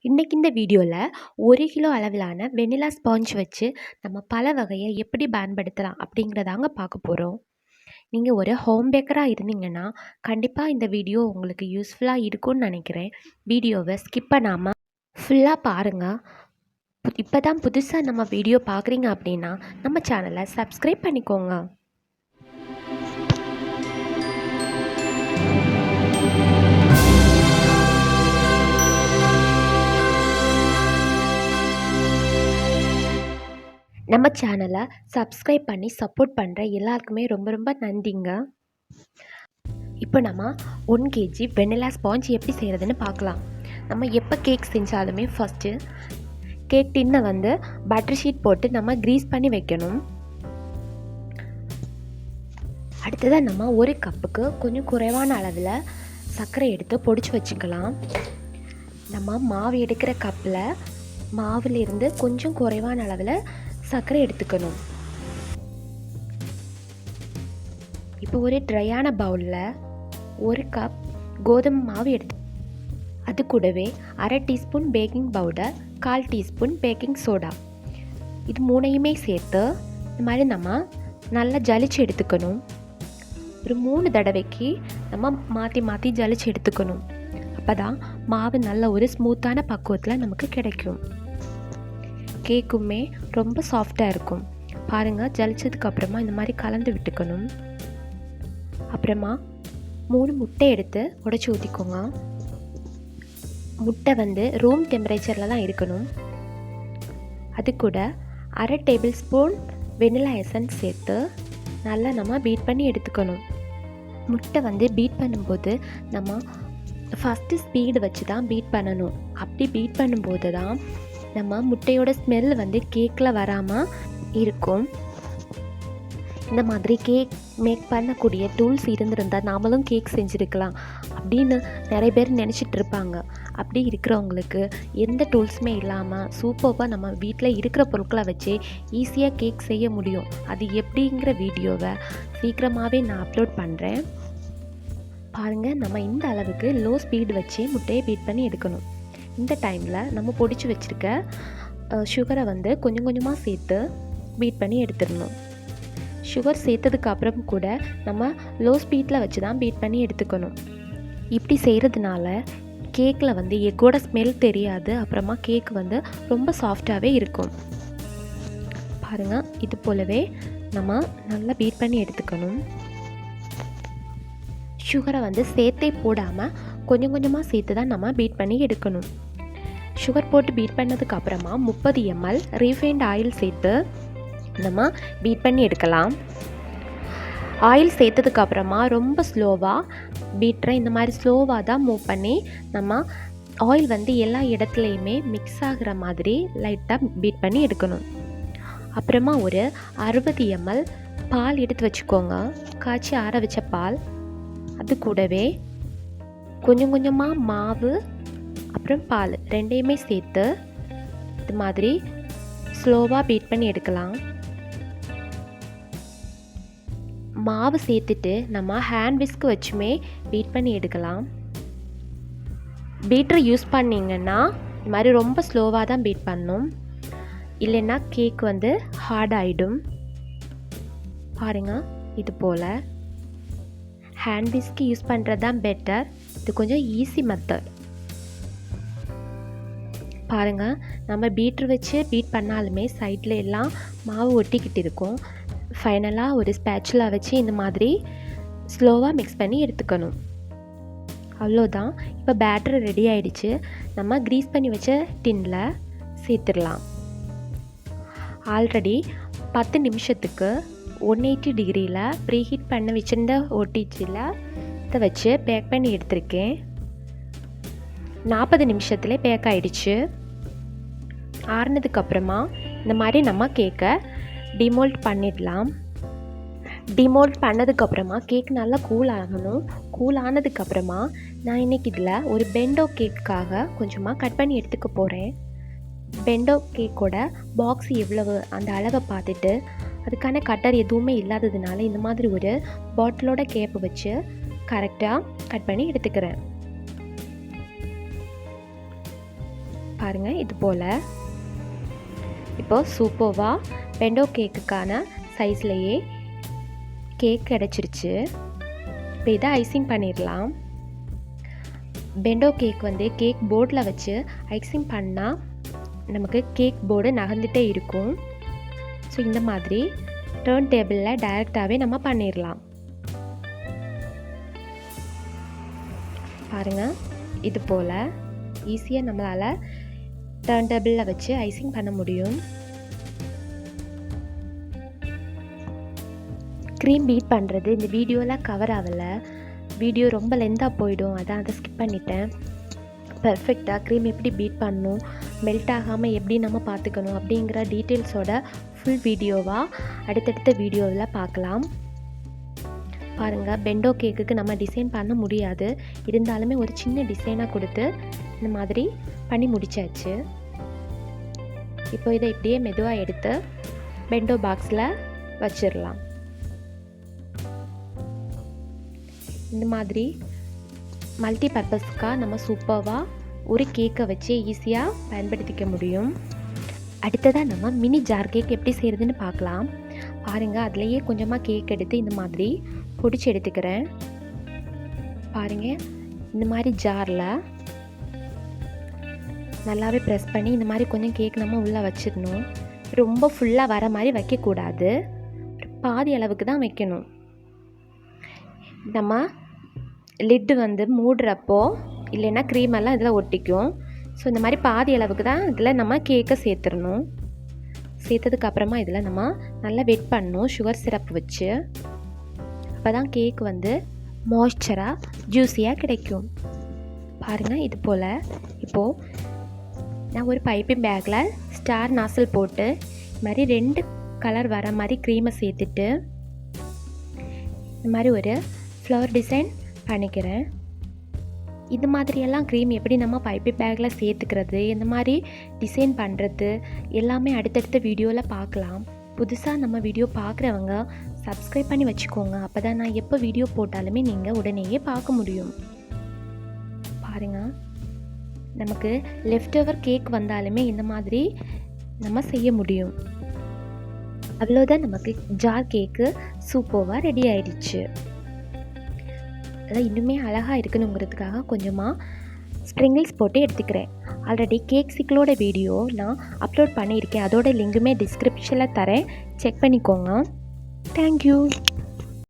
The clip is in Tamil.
இன்றைக்கி இந்த வீடியோவில் 1 கிலோ அளவிலான வெண்ணிலா ஸ்பாஞ்ச் வச்சு நம்ம பல வகையை எப்படி பயன்படுத்தலாம் அப்படிங்கிறதாங்க பார்க்க போகிறோம். நீங்கள் ஒரு ஹோம் பேக்கராக இருந்தீங்கன்னா கண்டிப்பாக இந்த வீடியோ உங்களுக்கு யூஸ்ஃபுல்லாக இருக்கும்னு நினைக்கிறேன். வீடியோவை ஸ்கிப் பண்ணாமல் ஃபுல்லாக பாருங்கள். இப்போ தான் புதுசாக நம்ம வீடியோ பார்க்குறீங்க அப்படின்னா நம்ம சேனலை சப்ஸ்கிரைப் பண்ணிக்கோங்க. நம்ம சேனலை சப்ஸ்கிரைப் பண்ணி சப்போர்ட் பண்ணுற எல்லாருக்குமே ரொம்ப ரொம்ப நன்றிங்க. இப்போ நம்ம 1 kg வெண்ணிலா ஸ்பாஞ்ச் எப்படி செய்கிறதுன்னு பார்க்கலாம். நம்ம எப்போ கேக் செஞ்சாலுமே ஃபஸ்ட்டு கேக் டின்னை பட்டர் ஷீட் போட்டு நம்ம க்ரீஸ் பண்ணி வைக்கணும். அடுத்ததாக நம்ம 1 கப்புக்கு கொஞ்சம் குறைவான அளவில் சர்க்கரை எடுத்து பொடிச்சு வச்சுக்கலாம். நம்ம மாவு எடுக்கிற கப்பில் மாவுலேருந்து கொஞ்சம் குறைவான அளவில் சர்க்கரை எடுத்துக்கணும். இப்போ ஒரு ட்ரையான பவுலில் 1 கப் கோதுமை மாவு எடுத்து அது கூடவே அரை teaspoon baking powder, 1/4 teaspoon baking soda, இது 3ஐயுமே சேர்த்து இந்த மாதிரி நம்ம நல்லா ஜலிச்சு எடுத்துக்கணும். ஒரு 3 தடவைக்கு நம்ம மாற்றி மாற்றி ஜலிச்சு எடுத்துக்கணும். அப்போ தான் மாவு நல்ல ஒரு ஸ்மூத்தான பக்குவத்தில் நமக்கு கிடைக்கும். கேக்குமே ரொம்ப சாஃப்டாக இருக்கும். பாருங்கள், ஜலிச்சதுக்கப்புறமா இந்த மாதிரி கலந்து விட்டுக்கணும். அப்புறமா 3 முட்டை எடுத்து உடைச்சி ஊற்றிக்கோங்க. முட்டை ரூம் டெம்பரேச்சரில் தான் இருக்கணும். அது கூட அரை டேபிள் ஸ்பூன் வெனிலா எசன்ஸ் சேர்த்து நல்லா நம்ம பீட் பண்ணி எடுத்துக்கணும். முட்டை பீட் பண்ணும்போது நம்ம ஃபஸ்ட்டு ஸ்பீடு வச்சு தான் பீட் பண்ணணும். அப்படி பீட் பண்ணும்போது தான் நம்ம முட்டையோட ஸ்மெல் கேக்கில் வராமல் இருக்கும். இந்த மாதிரி கேக் மேக் பண்ணக்கூடிய டூல்ஸ் இருந்திருந்தால் நாமளும் கேக் செஞ்சுருக்கலாம் அப்படின்னு நிறைய பேர் நினச்சிட்டு இருப்பாங்க. அப்படி இருக்கிறவங்களுக்கு எந்த டூல்ஸுமே இல்லாமல் சூப்பராக நம்ம வீட்டில் இருக்கிற பொருட்களை வச்சு ஈஸியாக கேக் செய்ய முடியும். அது எப்படிங்கிற வீடியோவை சீக்கிரமாகவே நான் அப்லோட் பண்ணுறேன். பாருங்கள், நம்ம இந்த அளவுக்கு லோ ஸ்பீடு வச்சு முட்டையை பீட் பண்ணி எடுக்கணும். இந்த டைமில் நம்ம பொடிச்சு வச்சுருக்க சுகரை கொஞ்சம் கொஞ்சமாக சேர்த்து பீட் பண்ணி எடுத்துடணும். சுகர் சேர்த்ததுக்கு அப்புறம் கூட நம்ம லோ ஸ்பீடில் வச்சு தான் பீட் பண்ணி எடுத்துக்கணும். இப்படி செய்கிறதுனால கேக்கில் எக்கோட ஸ்மெல் தெரியாது. அப்புறமா கேக் ரொம்ப சாஃப்டாகவே இருக்கும். பாருங்கள், இது போலவே நம்ம நல்லா பீட் பண்ணி எடுத்துக்கணும். சுகரை சேர்த்தே போடாமல் கொஞ்சம் கொஞ்சமாக சேர்த்து தான் நம்ம பீட் பண்ணி எடுக்கணும். சுகர் போட்டு பீட் பண்ணதுக்கு அப்புறமா 30 ml ரீஃபைண்ட் ஆயில் சேர்த்து நம்ம பீட் பண்ணி எடுக்கலாம். ஆயில் சேர்த்ததுக்கு அப்புறமா ரொம்ப ஸ்லோவாக பீட்டரை இந்த மாதிரி ஸ்லோவாக தான் மூவ் பண்ணி நம்ம ஆயில் எல்லா இடத்துலையுமே மிக்ஸ் ஆகிற மாதிரி லைட்டாக பீட் பண்ணி எடுக்கணும். அப்புறமா ஒரு 60 ml பால் எடுத்து வச்சுக்கோங்க. காய்ச்சி ஆற வச்ச பால். அது கூடவே கொஞ்சம் கொஞ்சமாக மாவு அப்புறம் பால் ரெண்டையுமே சேர்த்து இது மாதிரி ஸ்லோவாக பீட் பண்ணி எடுக்கலாம். மாவு சேர்த்துட்டு நம்ம ஹேண்ட் விஸ்க் வச்சுமே பீட் பண்ணி எடுக்கலாம். பீட்டரை யூஸ் பண்ணிங்கன்னா இது மாதிரி ரொம்ப ஸ்லோவாக தான் பீட் பண்ணணும், இல்லைன்னா கேக் ஹார்ட் ஆகிடும். பாருங்கள், இது போல் ஹேண்ட் விஸ்க்கு யூஸ் பண்ணுறது தான் பெட்டர். இது கொஞ்சம் ஈஸி மெத்தட். பாருங்கள், நம்ம பீட்ரு வச்சு பீட் பண்ணாலுமே சைடில் எல்லாம் மாவு ஒட்டிக்கிட்டு இருக்கும். ஃபைனலாக ஒரு ஸ்பேச்சுலா வச்சு இந்த மாதிரி ஸ்லோவாக மிக்ஸ் பண்ணி எடுத்துக்கணும். அவ்வளோதான். இப்போ பேட்டர் ரெடி ஆகிடுச்சு. நம்ம க்ரீஸ் பண்ணி வச்ச டின்னில் சேர்த்துடலாம். ஆல்ரெடி 10 நிமிஷத்துக்கு 180 டிகிரியில் ப்ரீஹீட் பண்ண வச்சுருந்த ஓடிஜியில் இதை வச்சு பேக் பண்ணி எடுத்திருக்கேன். 40 நிமிஷத்துலேயே பேக் ஆகிடுச்சு. ஆறுனதுக்கப்புறமா இந்த மாதிரி நம்ம கேக்கை டிமோல்ட் பண்ணிடலாம். டிமோல்ட் பண்ணதுக்கப்புறமா கேக் நல்லா கூல் ஆகணும். கூல் ஆனதுக்கப்புறமா நான் இன்றைக்கி இதில் ஒரு பெண்டோ கேக்காக கொஞ்சமாக கட் பண்ணி எடுத்துக்க போகிறேன். பெண்டோ கேக்கோட பாக்ஸ் எவ்வளவு அந்த அளவை பார்த்துட்டு அதுக்கான கட்டர் எதுவுமே இல்லாததுனால இந்த மாதிரி ஒரு பாட்டிலோட கேப்பை வச்சு கரெக்டாக கட் பண்ணி எடுத்துக்கிறேன். பாருங்கள் இது போல். இப்போது சூப்பராக பெண்டோ கேக்குக்கான சைஸ்லையே கேக் கிடச்சிருச்சு. இப்போ இதை ஐசிங் பண்ணிடலாம். பெண்டோ கேக் வந்து கேக் போர்டில் வச்சு ஐசிங் பண்ணால் நமக்கு கேக் போர்டு நகர்ந்துகிட்டே இருக்கும். ஸோ இந்த மாதிரி டர்ன் டேபிளில் டைரெக்டாகவே நம்ம பண்ணிடலாம். பாருங்கள் இது போல் ஈஸியாக நம்மளால் டர்ன் டேபிளில் வச்சு ஐசிங் பண்ண முடியும். க்ரீம் பீட் பண்ணுறது இந்த வீடியோவில் கவர் ஆகலை. வீடியோ ரொம்ப லென்த்தாக போயிடும், அதான் அதை ஸ்கிப் பண்ணிட்டேன். பெர்ஃபெக்டாக க்ரீம் எப்படி பீட் பண்ணணும், மெல்ட் ஆகாமல் எப்படி நம்ம பார்த்துக்கணும் அப்படிங்கிற டீட்டெயில்ஸோட ஃபுல் வீடியோவாக அடுத்தடுத்த வீடியோவில் பார்க்கலாம். பாருங்கள் பெண்டோ கேக்குக்கு நம்ம டிசைன் பண்ண முடியாது, இருந்தாலுமே ஒரு சின்ன டிசைனாக கொடுத்து இந்த மாதிரி பண்ணி முடிச்சாச்சு. இப்போ இதை இப்படியே மெதுவாக எடுத்து பெண்டோ பாக்ஸில் வச்சிடலாம். இந்த மாதிரி மல்டி பர்பஸ்க்காக நம்ம சூப்பராக ஒரு கேக்கை வச்சு ஈஸியாக பயன்படுத்திக்க முடியும். அடுத்ததாக நம்ம மினி ஜார் கேக் எப்படி செய்கிறதுன்னு பார்க்கலாம். பாருங்கள் அதுலேயே கொஞ்சமாக கேக் எடுத்து இந்த மாதிரி பொடிச்சு எடுத்துக்கிறேன். பாருங்கள் இந்த மாதிரி ஜாரில் நல்லாவே ப்ரெஸ் பண்ணி இந்த மாதிரி கொஞ்சம் கேக் நம்ம உள்ளே வச்சிடணும். ரொம்ப ஃபுல்லாக வர மாதிரி வைக்கக்கூடாது, பாதி அளவுக்கு தான் வைக்கணும். நம்ம லிட்டு வந்து மூடுறப்போ இல்லைன்னா க்ரீமெல்லாம் இதில் ஒட்டிக்கும். ஸோ இந்த மாதிரி பாதி அளவுக்கு தான் இதில் நம்ம கேக்கை சேர்த்துடணும். சேர்த்ததுக்கப்புறமா இதில் நம்ம நல்லா வெட் பண்ணணும் சுகர் சிரப் வச்சு. அப்போ தான் கேக் வந்து மாய்ஸ்சராக ஜூஸியாக கிடைக்கும். பாருங்கள் இது போல். இப்போது நான் ஒரு பைப்பிங் பேக்கில் ஸ்டார் நாசல் போட்டு இது மாதிரி 2 கலர் வர மாதிரி க்ரீமை சேர்த்துட்டு இந்த மாதிரி ஒரு ஃப்ளவர் டிசைன் பண்ணிக்கிறேன். இது மாதிரியெல்லாம் க்ரீம் எப்படி நம்ம பைப்பிங் பேக்கில் சேர்த்துக்கிறது, இந்த மாதிரி டிசைன் பண்ணுறது எல்லாமே அடுத்தடுத்த வீடியோவில் பார்க்கலாம். புதுசாக நம்ம வீடியோ பார்க்குறவங்க சப்ஸ்கிரைப் பண்ணி வச்சுக்கோங்க, அப்போ தான் நான் எப்போ வீடியோ போட்டாலுமே நீங்கள் உடனேயே பார்க்க முடியும். பாருங்கள் நமக்கு லெஃப்ட் ஓவர் கேக் வந்தாலுமே இந்த மாதிரி நம்ம செய்ய முடியும். அவ்வளோதான், நமக்கு ஜார் கேக்கு சூப்பராக ரெடி ஆயிடுச்சு. அதான் இன்னுமே அழகாக இருக்கணுங்கிறதுக்காக கொஞ்சமாக ஸ்ப்ரிங்கிள்ஸ் போட்டு எடுத்துக்கிறேன். ஆல்ரெடி கேக் சிக்கலோட வீடியோ நான் அப்லோட் பண்ணியிருக்கேன், அதோட லிங்க்குமே டிஸ்கிரிப்ஷனில் தரேன், செக் பண்ணிக்கோங்க. தேங்க்யூ.